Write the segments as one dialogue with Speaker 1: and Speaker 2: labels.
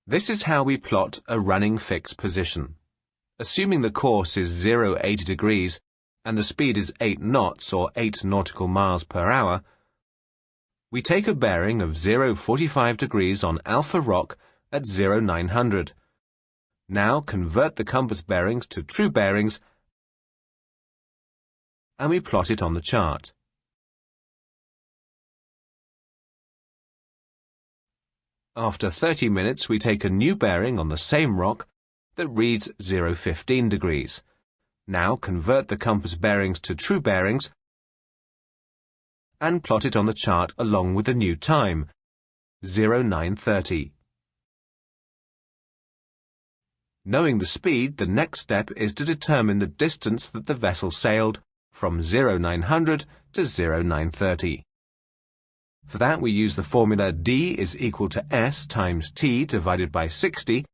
Speaker 1: This is how we plot a running fixed position. Assuming the course is 80 degrees and the speed is 8 knots or 8 nautical miles per hour, we take a bearing of 45 degrees on Alpha Rock at 0900. Now convert the compass bearings to true bearings and we plot it on the chart. After 30 minutes, we take a new bearing on the same rock that reads 15 degrees. Now convert the compass bearings to true bearings and plot it on the chart along with the new time, 0930. Knowing the speed, the next step is to determine the distance that the vessel sailed from 0900 to 0930. For that, we use the formula D is equal to S times T divided by 60,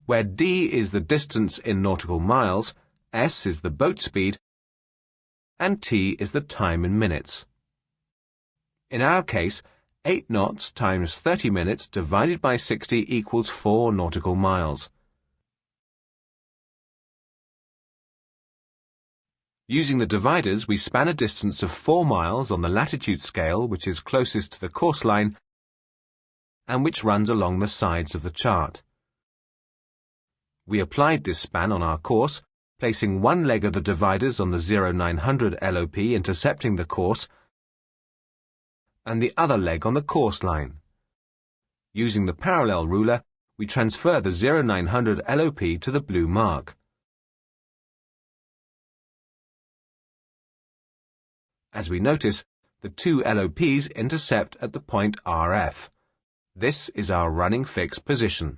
Speaker 1: where D is the distance in nautical miles, S is the boat speed, and T is the time in minutes. In our case, 8 knots times 30 minutes divided by 60 equals 4 nautical miles. Using the dividers, we span a distance of 4 miles on the latitude scale, which is closest to the course line and which runs along the sides of the chart. We applied this span on our course, placing one leg of the dividers on the 0900 LOP intercepting the course and the other leg on the course line. Using the parallel ruler, we transfer the 0900 LOP to the blue mark. As we notice, the two LOPs intercept at the point RF. This is our running fixed position.